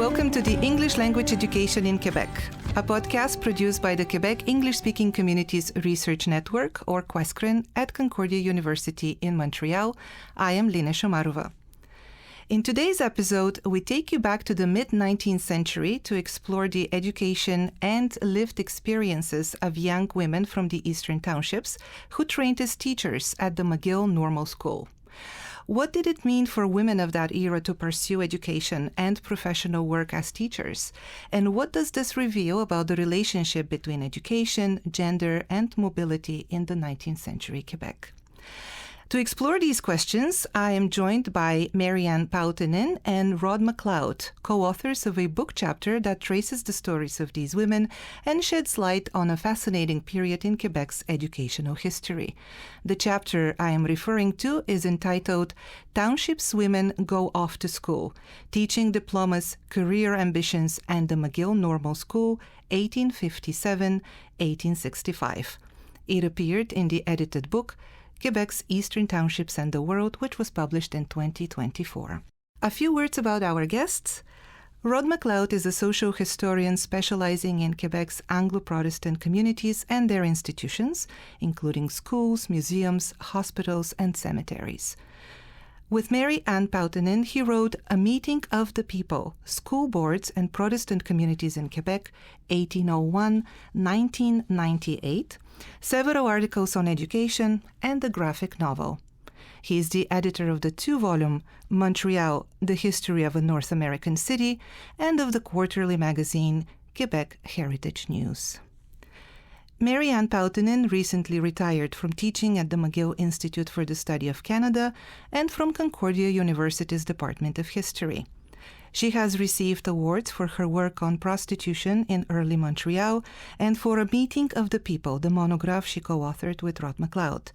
Welcome to the English Language Education in Quebec, a podcast produced by the Quebec English-Speaking Communities Research Network, or QUESCREN, at Concordia University in Montreal. I am Lina Shoumarova. In today's episode, we take you back to the mid-19th century to explore the education and lived experiences of young women from the Eastern Townships who trained as teachers at the McGill Normal School. What did it mean for women of that era to pursue education and professional work as teachers? And what does this reveal about the relationship between education, gender, and mobility in the 19th century Quebec? To explore these questions, I am joined by Marianne Poutanen and Rod MacLeod, co-authors of a book chapter that traces the stories of these women and sheds light on a fascinating period in Quebec's educational history. The chapter I am referring to is entitled Townships Women Go Off to School, Teaching Diplomas, Career Ambitions, and the McGill Normal School, 1857-1865. It appeared in the edited book, Quebec's Eastern Townships and the World, which was published in 2024. A few words about our guests. Rod MacLeod is a social historian specializing in Quebec's Anglo-Protestant communities and their institutions, including schools, museums, hospitals, and cemeteries. With Marianne Poutanen, he wrote A Meeting of the People, School Boards and Protestant Communities in Quebec, 1801-1998, several articles on education, and a graphic novel. He is the editor of the two-volume Montreal, The History of a North American City, and of the quarterly magazine Quebec Heritage News. Marianne Poutanen recently retired from teaching at the McGill Institute for the Study of Canada and from Concordia University's Department of History. She has received awards for her work on prostitution in early Montreal and for A Meeting of the People, the monograph she co-authored with Rod MacLeod.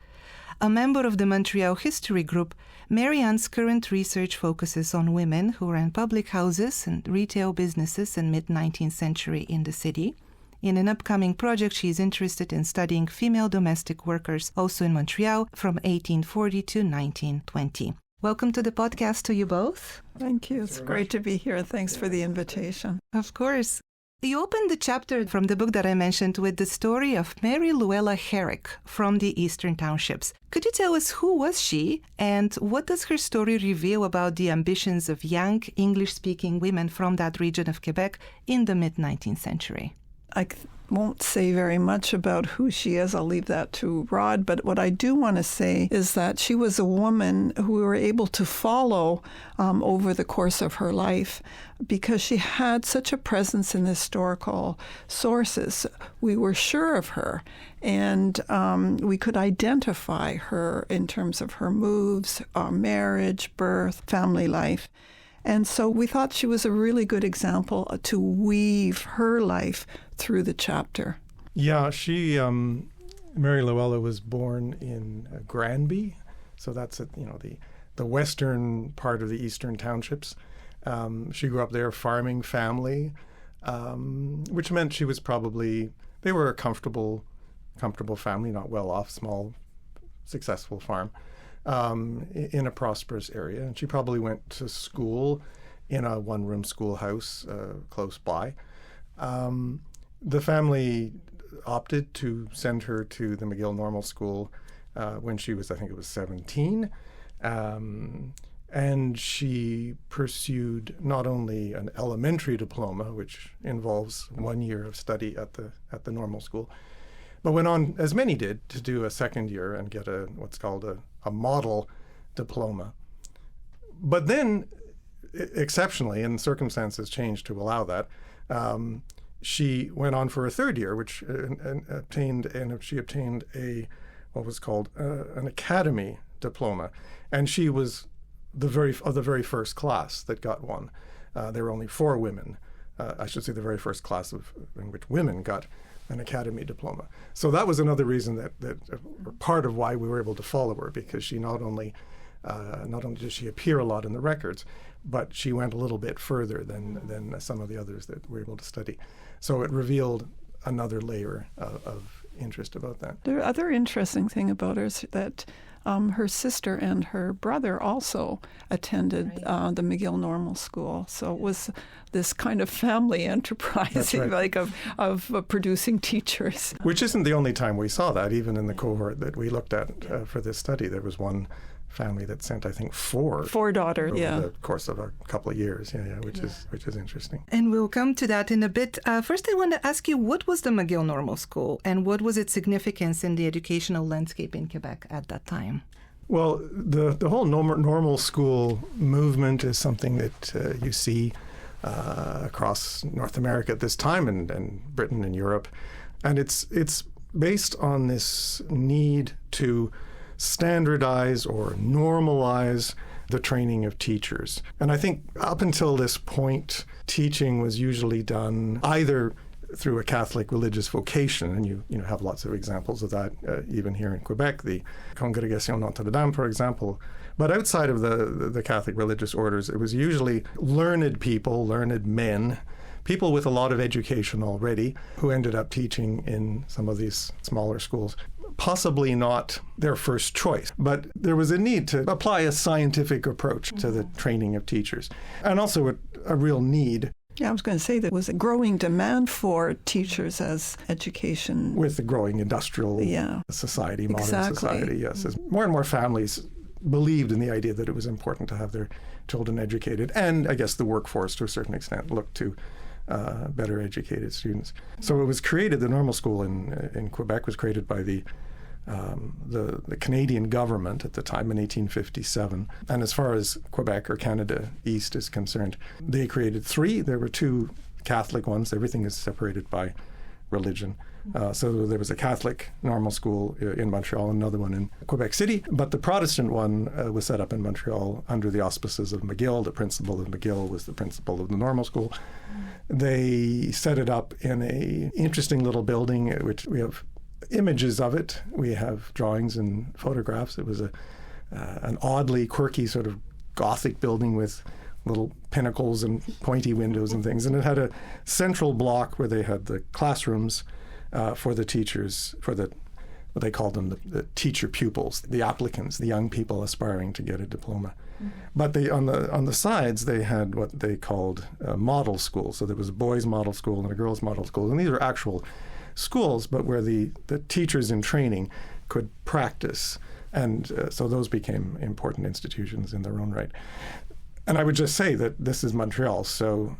A member of the Montreal History Group, Marianne's current research focuses on women who ran public houses and retail businesses in mid-19th century in the city. In an upcoming project, she is interested in studying female domestic workers, also in Montreal, from 1840 to 1920. Welcome to the podcast to you both. Thank you. It's great to be here. Thanks for the invitation. Of course. You opened the chapter from the book that I mentioned with the story of Mary Luella Herrick from the Eastern Townships. Could you tell us who was she and what does her story reveal about the ambitions of young English-speaking women from that region of Quebec in the mid-19th century? I won't say very much about who she is. I'll leave that to Rod. But what I do want to say is that she was a woman who we were able to follow over the course of her life because she had such a presence in the historical sources. We were sure of her, and we could identify her in terms of her moves, marriage, birth, family life. And so we thought she was a really good example to weave her life through the chapter. Yeah, she, Mary Luella was born in Granby, so that's at, the western part of the Eastern Townships. She grew up there, farming family, which meant she was they were a comfortable family, not well off, small, successful farm. In a prosperous area. And she probably went to school in a one-room schoolhouse close by. The family opted to send her to the McGill Normal School when she was, 17. And she pursued not only an elementary diploma, which involves 1 year of study at the normal school, but went on, as many did, to do a second year and get what's called a model diploma. But then, exceptionally, and circumstances changed to allow that, she went on for a third year, which she obtained what was called an academy diploma. And she was the very first class that got one. There were only 4 women. The very first class in which women got an academy diploma. So that was another reason that part of why we were able to follow her, because she not only did she appear a lot in the records, but she went a little bit further than some of the others that we were able to study. So it revealed another layer of interest about that. The other interesting thing about her is that her sister and her brother also attended the McGill Normal School. So it was this kind of family enterprise, like of producing teachers. Which isn't the only time we saw that. Even in the cohort that we looked at for this study, there was one family that sent, I think, four daughters, over the course of a couple of years, which is interesting. And we'll come to that in a bit. First, I want to ask you, what was the McGill Normal School, and what was its significance in the educational landscape in Quebec at that time? Well, the whole normal school movement is something that you see across North America at this time, and Britain and Europe, and it's based on this need to standardize or normalize the training of teachers. And I think up until this point, teaching was usually done either through a Catholic religious vocation, and you have lots of examples of that even here in Quebec, the Congrégation Notre-Dame, for example. But outside of the Catholic religious orders, it was usually learned people, learned men, people with a lot of education already, who ended up teaching in some of these smaller schools. Possibly not their first choice, but there was a need to apply a scientific approach to the training of teachers, and also a real need. Yeah, I was going to say there was a growing demand for teachers as education. With the growing industrial society, modern society, yes. As more and more families believed in the idea that it was important to have their children educated, and I guess the workforce to a certain extent looked to better educated students. So it was created, the normal school in Quebec was created by the Canadian government at the time in 1857. And as far as Quebec or Canada East is concerned, they created three. There were two Catholic ones. Everything is separated by religion. So there was a Catholic normal school in Montreal, another one in Quebec City, but the Protestant one was set up in Montreal under the auspices of McGill. The principal of McGill was the principal of the normal school. They set it up in a interesting little building, which we have images of it. We have drawings and photographs. It was an oddly quirky sort of Gothic building with little pinnacles and pointy windows and things. And it had a central block where they had the classrooms for the teachers, for what they called them, the teacher pupils, the applicants, the young people aspiring to get a diploma. Mm-hmm. But on the sides, they had what they called model schools. So there was a boys' model school and a girls' model school. And these are actual schools, but where the teachers in training could practice. And so those became important institutions in their own right. And I would just say that this is Montreal,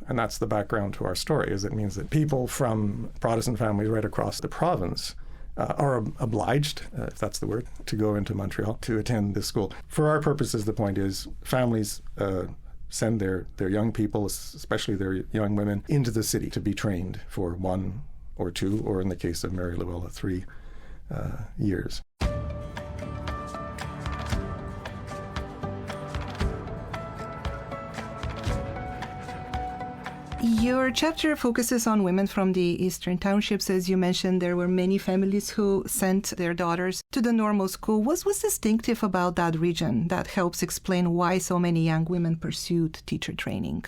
and that's the background to our story, is it means that people from Protestant families right across the province are obliged, if that's the word, to go into Montreal to attend this school. For our purposes, the point is families send their young people, especially their young women, into the city to be trained for 1 or 2, or in the case of Mary Luella, 3 years. Your chapter focuses on women from the Eastern Townships. As you mentioned, there were many families who sent their daughters to the normal school. What was distinctive about that region that helps explain why so many young women pursued teacher training?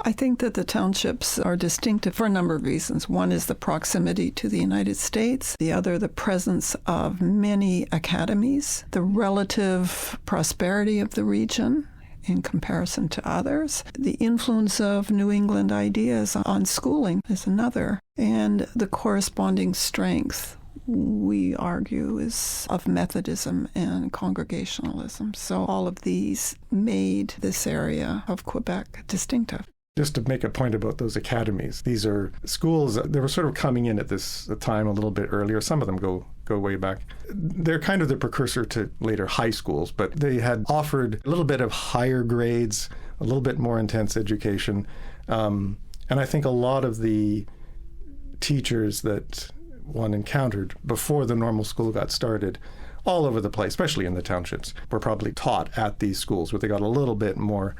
I think that the townships are distinctive for a number of reasons. One is the proximity to the United States. The other, the presence of many academies. The relative prosperity of the region in comparison to others. The influence of New England ideas on schooling is another. And the corresponding strength, we argue, is of Methodism and Congregationalism. So all of these made this area of Quebec distinctive. Just to make a point about those academies, these are schools that were sort of coming in at this time a little bit earlier. Some of them go way back. They're kind of the precursor to later high schools, but they had offered a little bit of higher grades, a little bit more intense education. And I think a lot of the teachers that one encountered before the normal school got started, all over the place, especially in the townships, were probably taught at these schools where they got a little bit more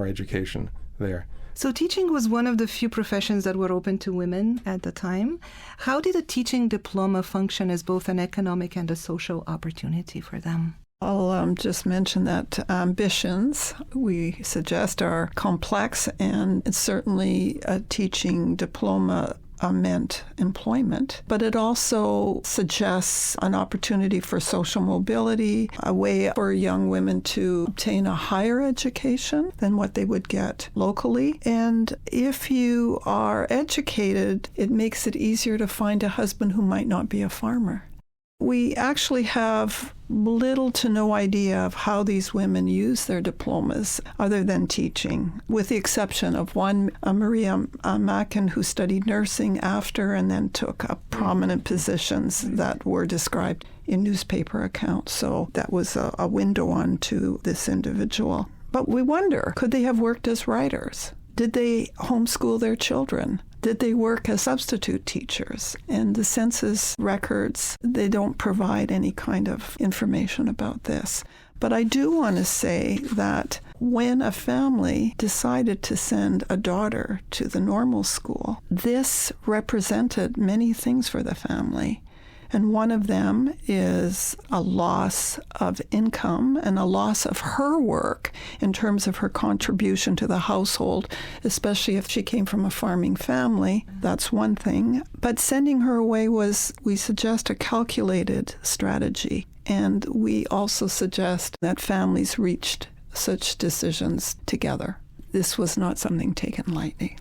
education there. So teaching was one of the few professions that were open to women at the time. How did a teaching diploma function as both an economic and a social opportunity for them? I'll just mention that ambitions, we suggest, are complex, and certainly a teaching diploma meant employment, but it also suggests an opportunity for social mobility, a way for young women to obtain a higher education than what they would get locally. And if you are educated, it makes it easier to find a husband who might not be a farmer. We actually have little to no idea of how these women use their diplomas other than teaching, with the exception of one, Maria Mackin, who studied nursing after and then took up prominent positions that were described in newspaper accounts. So that was a window onto this individual. But we wonder, could they have worked as writers? Did they homeschool their children? Did they work as substitute teachers? And the census records, they don't provide any kind of information about this. But I do want to say that when a family decided to send a daughter to the normal school, this represented many things for the family. And one of them is a loss of income and a loss of her work in terms of her contribution to the household, especially if she came from a farming family. That's one thing. But sending her away was, we suggest, a calculated strategy. And we also suggest that families reached such decisions together. This was not something taken lightly.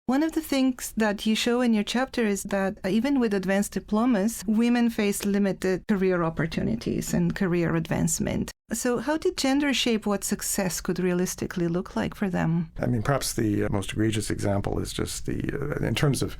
One of the things that you show in your chapter is that even with advanced diplomas, women face limited career opportunities and career advancement. So how did gender shape what success could realistically look like for them? I mean, perhaps the most egregious example is just in terms of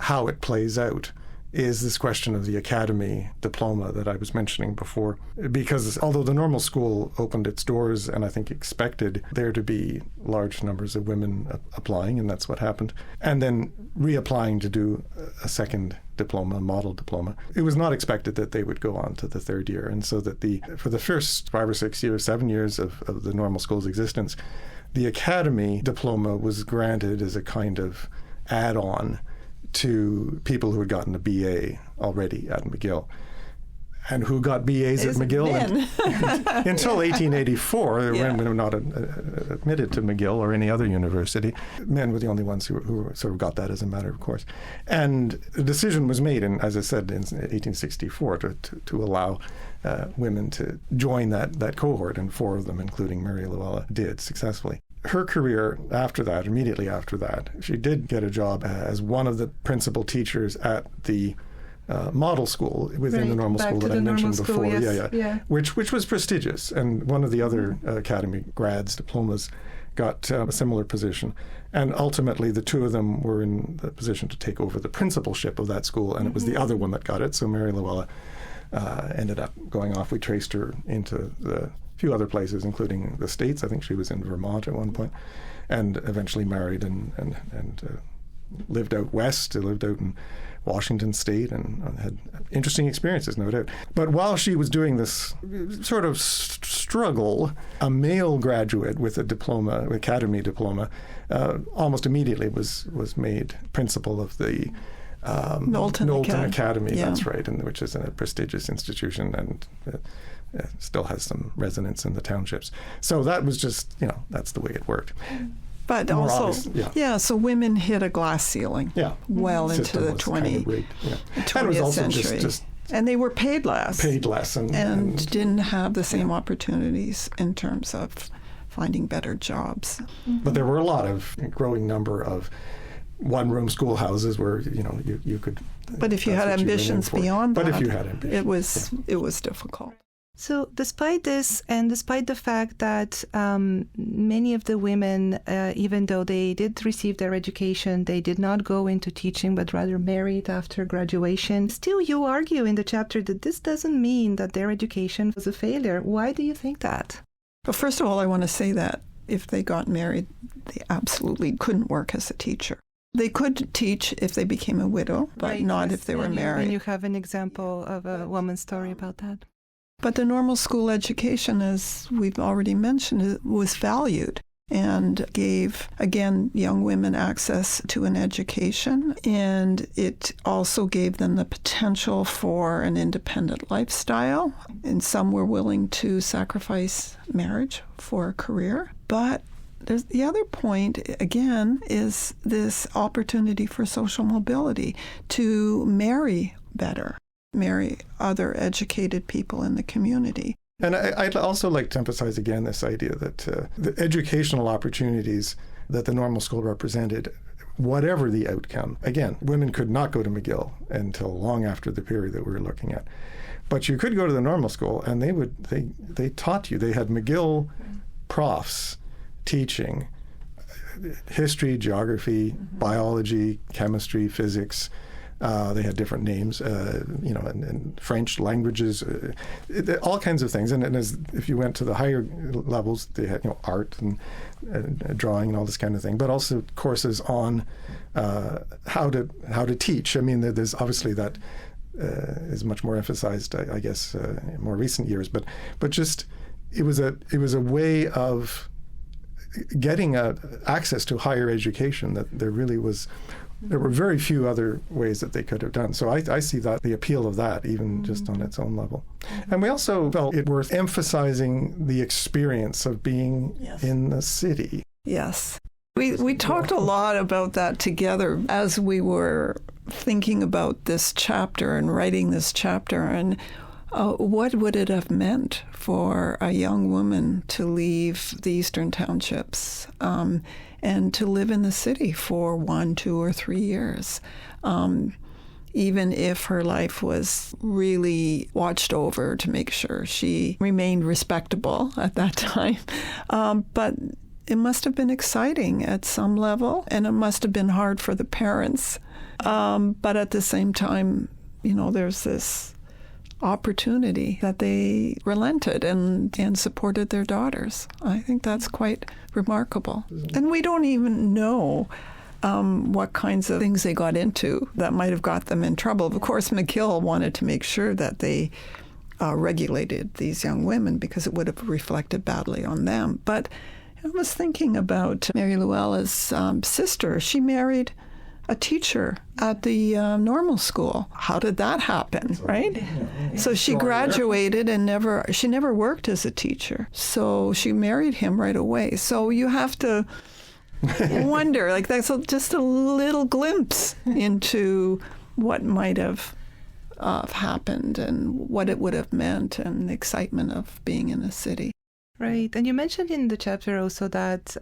how it plays out, is this question of the academy diploma that I was mentioning before. Because although the normal school opened its doors and I think expected there to be large numbers of women applying, and that's what happened, and then reapplying to do a second diploma, model diploma, it was not expected that they would go on to the third year. And so that for the first 5 or 6 years, 7 years of the normal school's existence, the academy diploma was granted as a kind of add-on to people who had gotten a BA already at McGill and who got BAs at McGill until 1884, when they were not admitted to McGill or any other university. Men were the only ones who sort of got that as a matter of course. And the decision was made, as I said, in 1864 to allow women to join that cohort, and 4 of them, including Mary Luella, did successfully. Her career after that, immediately after that, she did get a job as one of the principal teachers at the model school within the normal school that I mentioned before. Yes. Which was prestigious. And one of the other academy grads diplomas got a similar position. And ultimately, the 2 of them were in the position to take over the principalship of that school, and it was the other one that got it. So Mary Luella ended up going off. We traced her into the few other places, including the States. I think she was in Vermont at one point, and eventually married and lived out west, lived out in Washington State, and had interesting experiences, no doubt. But while she was doing this sort of struggle, a male graduate with a diploma, academy diploma, almost immediately was made principal of the Knowlton Academy. Yeah. That's right, which is a prestigious institution, and still has some resonance in the townships. So that was just, that's the way it worked. But More also, obvious, so women hit a glass ceiling well into the 20th century. And they were paid less. And didn't have the same opportunities in terms of finding better jobs. But there were a growing number of one-room schoolhouses where, you could... But if you had ambitions beyond that, if you had ambitions, it was difficult. So despite this, and despite the fact that many of the women, even though they did receive their education, they did not go into teaching, but rather married after graduation, still you argue in the chapter that this doesn't mean that their education was a failure. Why do you think that? Well, first of all, I want to say that if they got married, they absolutely couldn't work as a teacher. They could teach if they became a widow, but not if they were married. And you have an example of a woman's story about that. But the normal school education, as we've already mentioned, was valued and gave, again, young women access to an education. And it also gave them the potential for an independent lifestyle. And some were willing to sacrifice marriage for a career. But the other point, again, is this opportunity for social mobility to marry better, marry other educated people in the community. And I'd also like to emphasize again this idea that the educational opportunities that the normal school represented, whatever the outcome, again, women could not go to McGill until long after the period that we were looking at. But you could go to the normal school, and they taught you. They had McGill profs teaching history, geography, biology, chemistry, physics. They had different names, and French languages, all kinds of things. And if you went to the higher levels, they had art and drawing and all this kind of thing. But also courses on how to teach. I mean, there's obviously that is much more emphasized, I guess, in more recent years. But just it was a way of getting access to higher education that there were very few other ways that they could have done. So I see that the appeal of that, even just on its own level. And we also felt it worth emphasizing the experience of being in the city. Yes. We talked a lot about that together as we were thinking about this chapter and writing this chapter, and what would it have meant for a young woman to leave the Eastern Townships and to live in the city for 1, 2, or 3 years, even if her life was really watched over to make sure she remained respectable at that time. But it must have been exciting at some level, and it must have been hard for the parents. But at the same time, there's this opportunity that they relented and supported their daughters. I think that's quite remarkable. And we don't even know what kinds of things they got into that might have got them in trouble. Of course, McGill wanted to make sure that they regulated these young women because it would have reflected badly on them. But I was thinking about Mary Luella's sister. She married a teacher at the normal school. How did that happen, right? So she graduated and she never worked as a teacher. So she married him right away. So you have to wonder, like that's just a little glimpse into what might have happened and what it would have meant and the excitement of being in a city. Right. And you mentioned in the chapter also that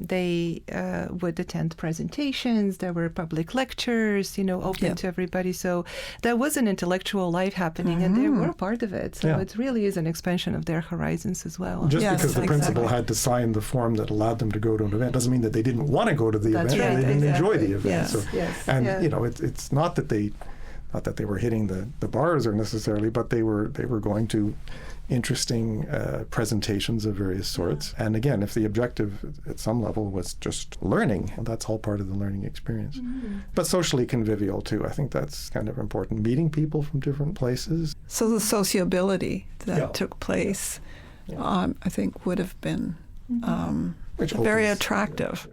they would attend presentations, there were public lectures, open to everybody. So there was an intellectual life happening and they were part of it. So it really is an expansion of their horizons as well. Just because the principal had to sign the form that allowed them to go to an event doesn't mean that they didn't want to go to the event. Right, they didn't enjoy the event. Yes. It's not that they were hitting the bars or necessarily, but they were going to interesting presentations of various sorts. And again, if the objective at some level was just learning, that's all part of the learning experience. But socially convivial too. I think that's kind of important. Meeting people from different places. So the sociability that took place, I think would have been very attractive.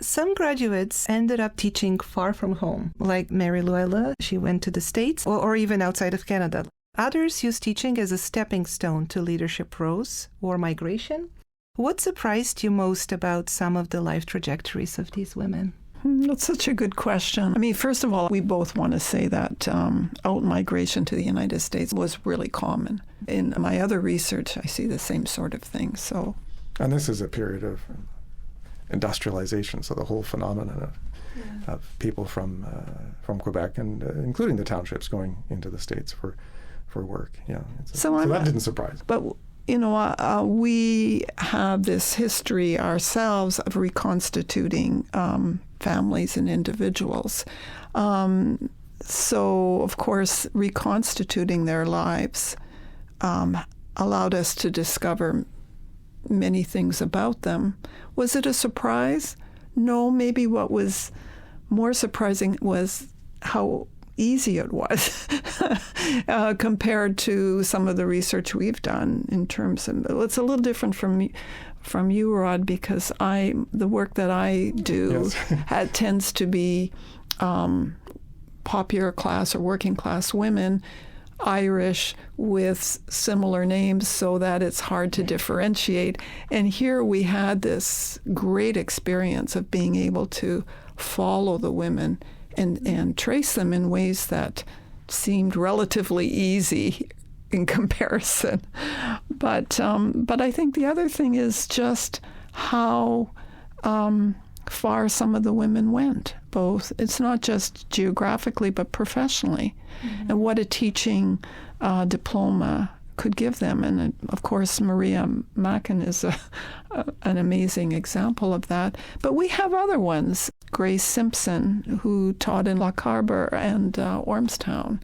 Some graduates ended up teaching far from home, like Mary Luella. She went to the States or even outside of Canada. Others use teaching as a stepping stone to leadership roles or migration. What surprised you most about some of the life trajectories of these women? That's such a good question. I mean, first of all, we both want to say that out-migration to the United States was really common. In my other research, I see the same sort of thing. And this is a period of industrialization, so the whole phenomenon of people from Quebec and including the townships going into the States for work. So that didn't surprise. But we have this history ourselves of reconstituting families and individuals. So, of course, reconstituting their lives allowed us to discover many things about them. Was it a surprise? No, maybe what was more surprising was how easy it was compared to some of the research we've done in terms of, it's a little different from you, Rod, because the work that I do tends to be popular class or working class women Irish with similar names so that it's hard to differentiate. And here we had this great experience of being able to follow the women and trace them in ways that seemed relatively easy in comparison. But I think the other thing is just how far some of the women went, both. It's not just geographically, but professionally, and what a teaching diploma could give them. And of course, Maria Mackin is an amazing example of that. But we have other ones. Grace Simpson, who taught in Loch Harbour and Ormstown,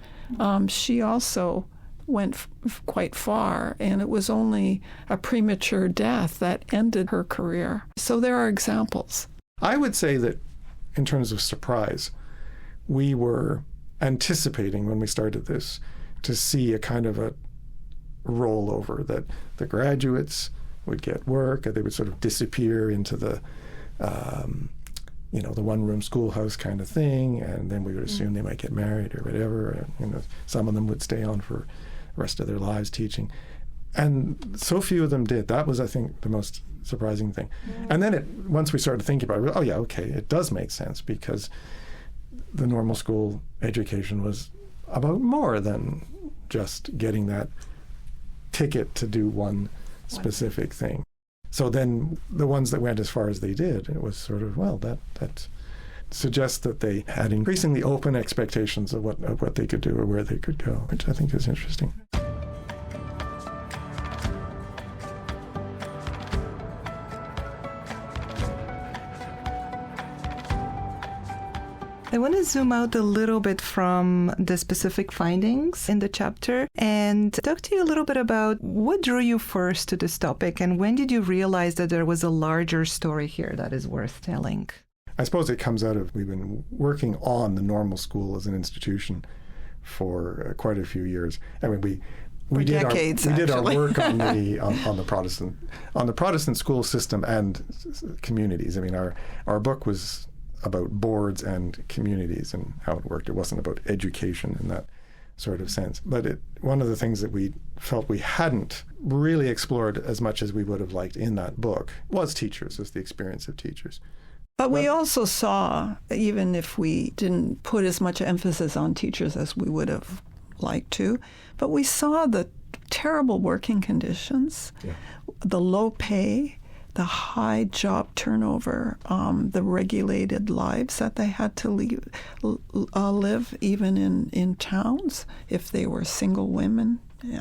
she also went quite far, and it was only a premature death that ended her career. So there are examples. I would say that in terms of surprise, we were anticipating when we started this to see a kind of a rollover, that the graduates would get work, and they would sort of disappear into the the one-room schoolhouse kind of thing, and then we would assume they might get married or whatever. Some of them would stay on for the rest of their lives teaching. And so few of them did. That was, I think, the most surprising thing. And then once we started thinking about it, it does make sense, because the normal school education was about more than just getting that ticket to do one specific thing. So then the ones that went as far as they did, it was sort of, that suggests that they had increasingly open expectations of what they could do or where they could go, which I think is interesting. I want to zoom out a little bit from the specific findings in the chapter and talk to you a little bit about what drew you first to this topic, and when did you realize that there was a larger story here that is worth telling? I suppose it comes out of, we've been working on the normal school as an institution for quite a few years. I mean, we did our work on the Protestant school system and communities. I mean, our book was about boards and communities and how it worked. It wasn't about education in that sort of sense. But one of the things that we felt we hadn't really explored as much as we would have liked in that book was the experience of teachers. But we also saw, even if we didn't put as much emphasis on teachers as we would have liked to, but we saw the terrible working conditions, the low pay, the high job turnover, the regulated lives that they had to live even in towns if they were single women. We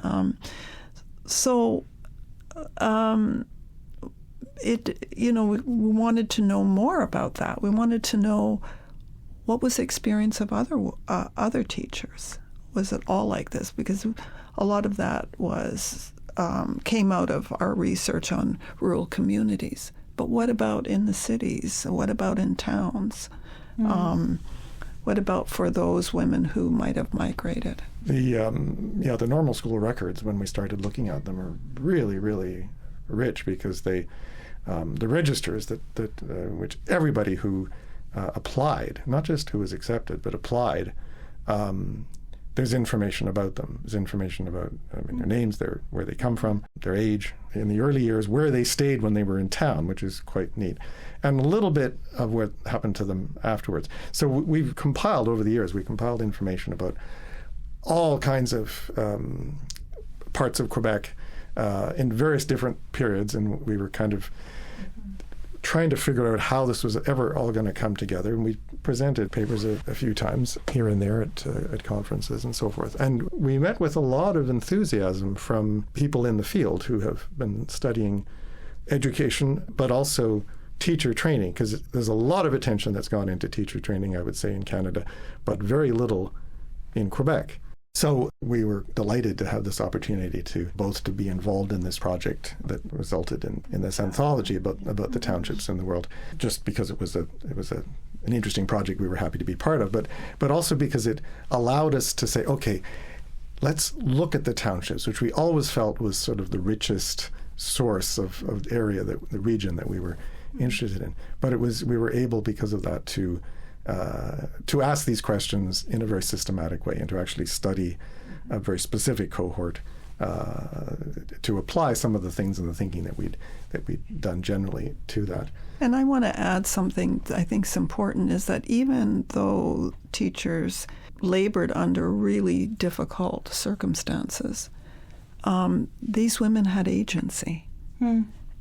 wanted to know more about that. We wanted to know what was the experience of other teachers. Was it all like this? Because a lot of that came out of our research on rural communities. But what about in the cities? What about in towns? What about for those women who might have migrated? The normal school records, when we started looking at them, are really, really rich, because the registers that which everybody who applied, not just who was accepted, but applied, there's information about them. There's information about their names, where they come from, their age, in the early years, where they stayed when they were in town, which is quite neat, and a little bit of what happened to them afterwards. So we've compiled over the years, information about all kinds of parts of Quebec in various different periods, and we were kind of trying to figure out how this was ever all going to come together. And we presented papers a few times here and there at conferences and so forth. And we met with a lot of enthusiasm from people in the field who have been studying education, but also teacher training, because there's a lot of attention that's gone into teacher training, I would say, in Canada, but very little in Quebec. So we were delighted to have this opportunity to be involved in this project that resulted in this anthology about the townships in the world, just because it was an interesting project we were happy to be part of, but also because it allowed us to say, okay, let's look at the townships, which we always felt was sort of the richest source of area, the region that we were interested in. But we were able, because of that, to ask these questions in a very systematic way and to actually study a very specific cohort to apply some of the things in the thinking that we'd done generally to that. And I want to add something that I think is important, is that even though teachers labored under really difficult circumstances, these women had agency.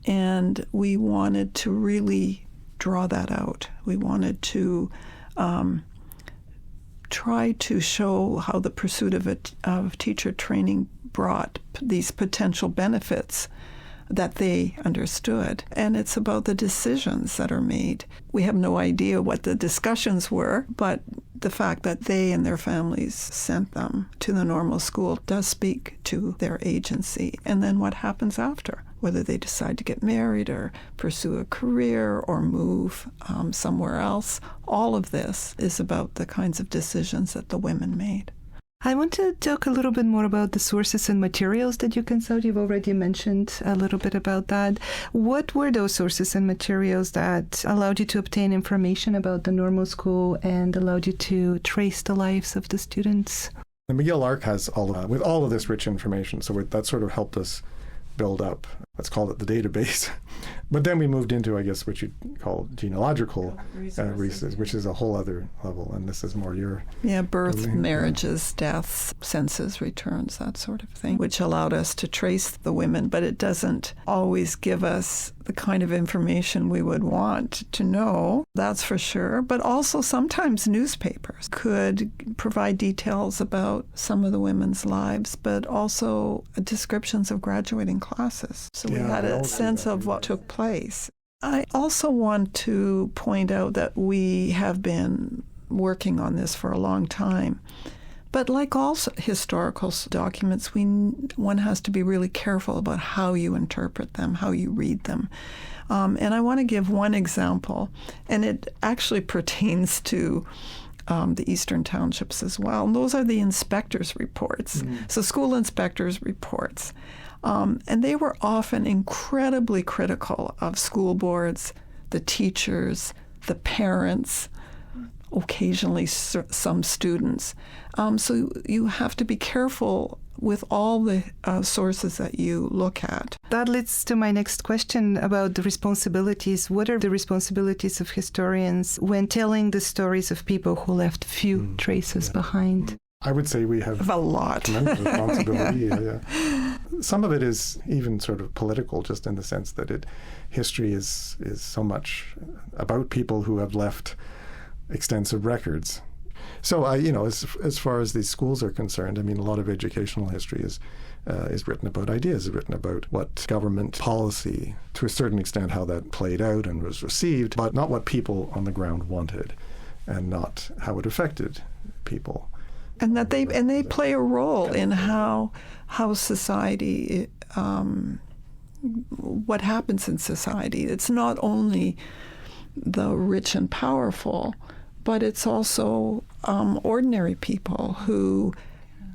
And we wanted to really draw that out. We wanted to try to show how the pursuit of teacher training brought these potential benefits that they understood. And it's about the decisions that are made. We have no idea what the discussions were, but the fact that they and their families sent them to the normal school does speak to their agency. And then what happens after, whether they decide to get married or pursue a career or move somewhere else, all of this is about the kinds of decisions that the women made. I want to talk a little bit more about the sources and materials that you consult. You've already mentioned a little bit about that. What were those sources and materials that allowed you to obtain information about the normal school and allowed you to trace the lives of the students? The McGill Arc has with all of this rich information, so that sort of helped us build up, let's call it the database. But then we moved into, I guess, what you'd call genealogical research, which is a whole other level, and this is more your... Yeah, birth, marriages, deaths, census returns, that sort of thing, which allowed us to trace the women, but it doesn't always give us the kind of information we would want to know, that's for sure. But also sometimes newspapers could provide details about some of the women's lives, but also descriptions of graduating classes. So we had a sense of what took place. I also want to point out that we have been working on this for a long time. But like all historical documents, one has to be really careful about how you interpret them, how you read them. And I want to give one example, and it actually pertains to the Eastern Townships as well. And those are the inspectors' reports, so school inspectors' reports. And they were often incredibly critical of school boards, the teachers, the parents, occasionally some students. So you have to be careful with all the sources that you look at. That leads to my next question about the responsibilities. What are the responsibilities of historians when telling the stories of people who left few traces behind? I would say we have a lot. Tremendous responsibility. Yeah. Some of it is even sort of political, just in the sense that history is so much about people who have left extensive records. So, as far as these schools are concerned, I mean, a lot of educational history is written about ideas, is written about what government policy, to a certain extent, how that played out and was received, but not what people on the ground wanted, and not how it affected people. And that they play a role in how society, what happens in society. It's not only the rich and powerful, but it's also ordinary people who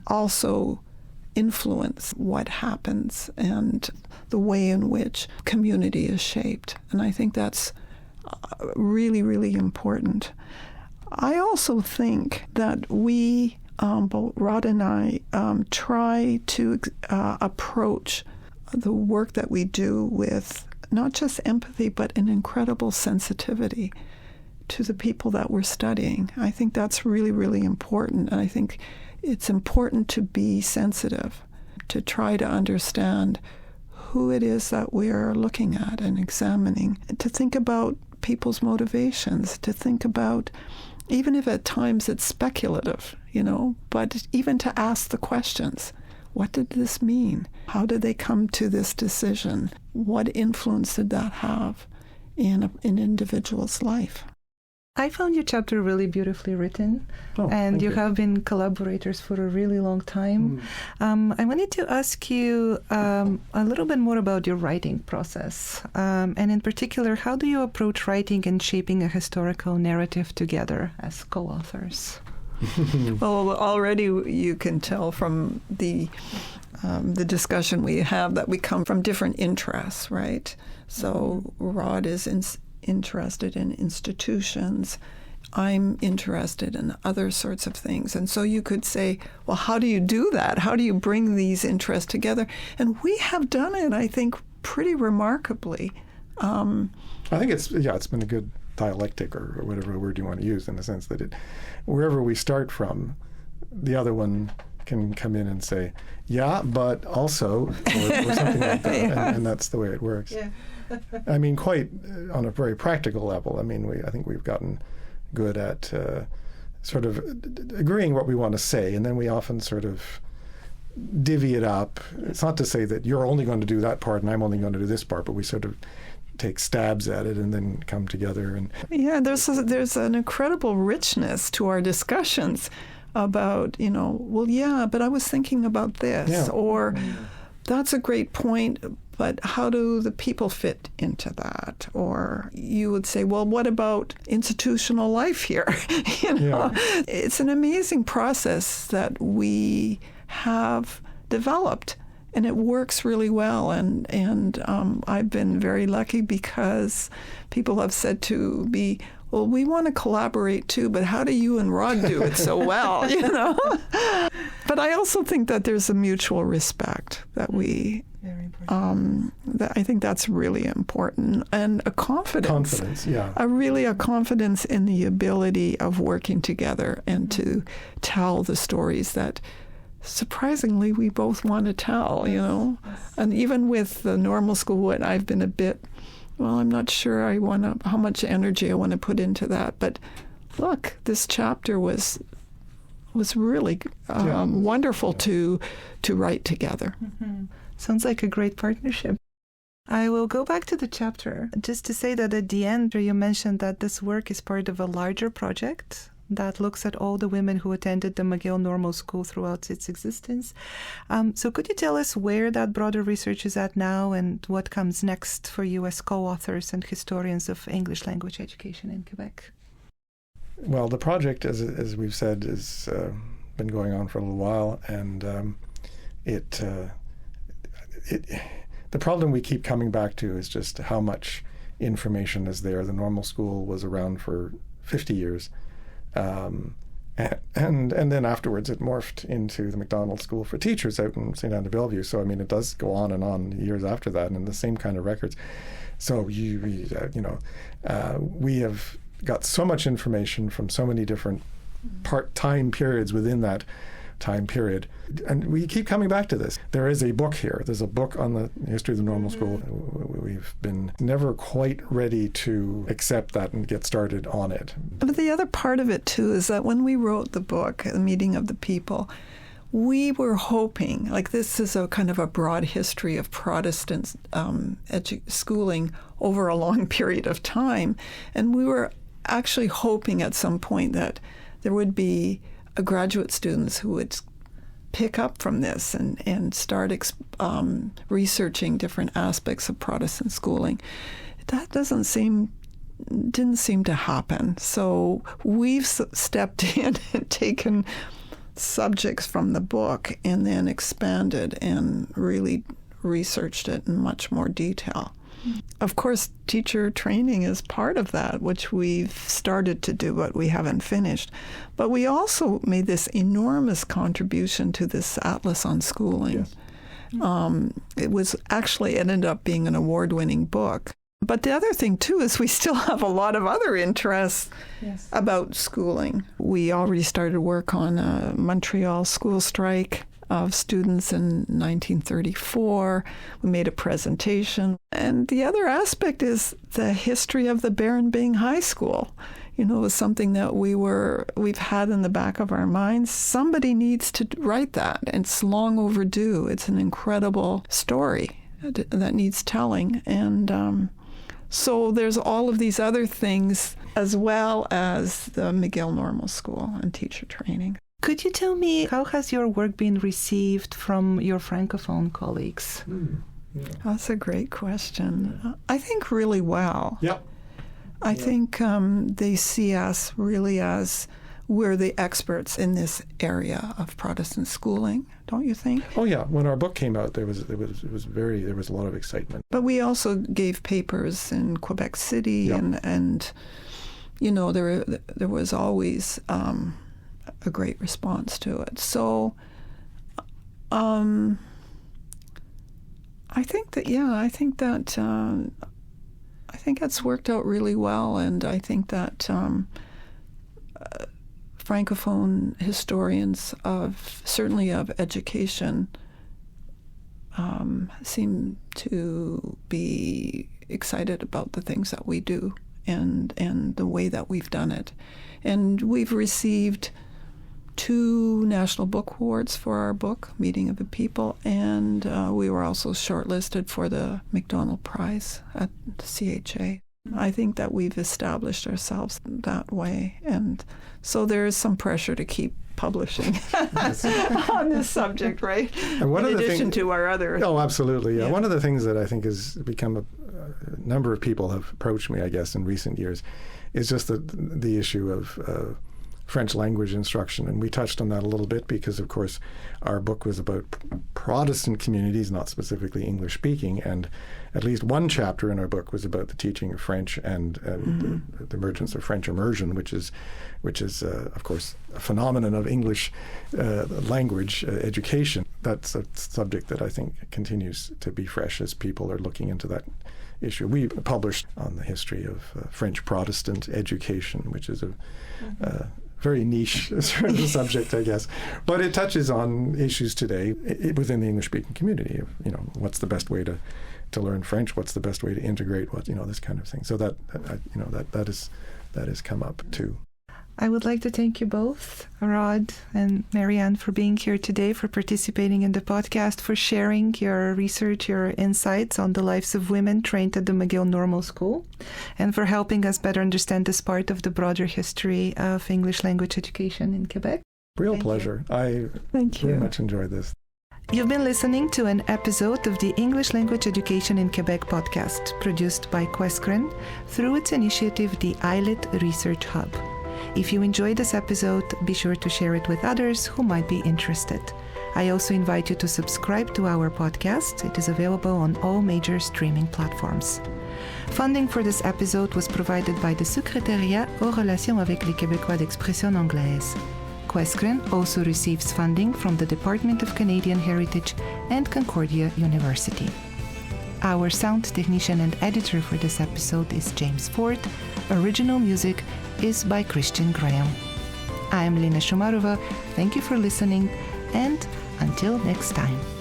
also influence what happens and the way in which community is shaped. And I think that's really, really important. I also think that we, both Rod and I, try to approach the work that we do with not just empathy, but an incredible sensitivity to the people that we're studying. I think that's really, really important. And I think it's important to be sensitive, to try to understand who it is that we're looking at and examining, and to think about people's motivations, to think about, even if at times it's speculative, but even to ask the questions. What did this mean? How did they come to this decision? What influence did that have in an individual's life? I found your chapter really beautifully written, and you have been collaborators for a really long time. I wanted to ask you a little bit more about your writing process, and in particular, how do you approach writing and shaping a historical narrative together as co-authors? Well, already you can tell from the discussion we have that we come from different interests, right? So Rod is interested in institutions. I'm interested in other sorts of things. And so you could say, well, how do you do that? How do you bring these interests together? And we have done it, I think, pretty remarkably. I think it's been a good dialectic, or whatever word you want to use, in the sense that wherever we start from, the other one can come in and say, yeah, but also, or something like that. Yeah. And that's the way it works. Yeah. I mean, quite on a very practical level. I mean, I think we've gotten good at sort of agreeing what we want to say, and then we often sort of divvy it up. It's not to say that you're only going to do that part and I'm only going to do this part, but we sort of take stabs at it and then come together. And yeah, there's an incredible richness to our discussions about, well, yeah, but I was thinking about this, Yeah. or that's a great point, but how do the people fit into that? Or you would say, well, what about institutional life here? Yeah. It's an amazing process that we have developed, and it works really well. And I've been very lucky because people have said to me, well, we want to collaborate too, but how do you and Rod do it so well, But I also think that there's a mutual respect that we, Very important. I think that's really important. And a confidence. confidence, yeah. A confidence in the ability of working together and to tell the stories that surprisingly we both want to tell, Yes. And even with the normal school, I've been a bit, well, I'm not sure how much energy I want to put into that. But look, this chapter was really wonderful to write together. Mm-hmm. Sounds like a great partnership. I will go back to the chapter just to say that at the end you mentioned that this work is part of a larger project that looks at all the women who attended the McGill Normal School throughout its existence. So could you tell us where that broader research is at now and what comes next for you as co-authors and historians of English language education in Quebec? Well, the project, as we've said, has been going on for a little while, and the problem we keep coming back to is just how much information is there. The normal school was around for 50 years. And then afterwards it morphed into the Macdonald School for Teachers out in St. Anne de Bellevue. So, I mean, it does go on and on years after that, and the same kind of records. So, we have got so much information from so many different time periods within that time period. And we keep coming back to this. There is a book here. There's a book on the history of the normal school. We've been never quite ready to accept that and get started on it. But the other part of it, too, is that when we wrote the book, The Meeting of the People, we were hoping, like this is a kind of a broad history of Protestant schooling over a long period of time, and we were actually hoping at some point that there would be graduate students who would pick up from this and start researching different aspects of Protestant schooling. That didn't seem to happen. So we've stepped in and taken subjects from the book and then expanded and really researched it in much more detail. Of course, teacher training is part of that, which we've started to do, but we haven't finished. But we also made this enormous contribution to this Atlas on Schooling. Yes. It ended up being an award-winning book. But the other thing, too, is we still have a lot of other interests about schooling. We already started work on a Montreal school strike of students in 1934. We made a presentation. And the other aspect is the history of the Baron-Byng High School. It was something that we've had in the back of our minds. Somebody needs to write that. It's long overdue. It's an incredible story that needs telling. And so there's all of these other things, as well as the McGill Normal School and teacher training. Could you tell me, how has your work been received from your Francophone colleagues? That's a great question. I think really well. Yep. I think they see us really as we're the experts in this area of Protestant schooling, don't you think? Oh yeah. When our book came out, there was a lot of excitement. But we also gave papers in Quebec City and there was always a great response to it. So I think that's worked out really well, and I think that Francophone historians certainly of education seem to be excited about the things that we do and the way that we've done it. And we've received 2 National Book Awards for our book, Meeting of the People, and we were also shortlisted for the MacDonald Prize at the CHA. I think that we've established ourselves that way, and so there is some pressure to keep publishing on this subject, right? And one in of the addition to our other... Oh, absolutely, yeah. Yeah. One of the things that I think has become a number of people have approached me, I guess, in recent years is just the issue of French language instruction. And we touched on that a little bit because, of course, our book was about Protestant communities, not specifically English speaking. And at least one chapter in our book was about the teaching of French and the emergence of French immersion, which is, of course, a phenomenon of English language education. That's a subject that I think continues to be fresh as people are looking into that issue. We published on the history of French Protestant education, which is a very niche sort of subject, I guess. But it touches on issues today within the English-speaking community. What's the best way to learn French? What's the best way to integrate? This kind of thing. So that has come up too. I would like to thank you both, Rod and Marianne, for being here today, for participating in the podcast, for sharing your research, your insights on the lives of women trained at the McGill Normal School, and for helping us better understand this part of the broader history of English language education in Quebec. Real pleasure. I very much enjoyed this. You've been listening to an episode of the English Language Education in Quebec podcast, produced by QUESCREN through its initiative, the ILET Research Hub. If you enjoyed this episode, be sure to share it with others who might be interested. I also invite you to subscribe to our podcast. It is available on all major streaming platforms. Funding for this episode was provided by the Secrétariat aux relations avec les Québécois d'expression anglaise. QUESCREN also receives funding from the Department of Canadian Heritage and Concordia University. Our sound technician and editor for this episode is James Ford. Original music is by Christian Graham. I'm Lina Shoumarova. Thank you for listening, and until next time.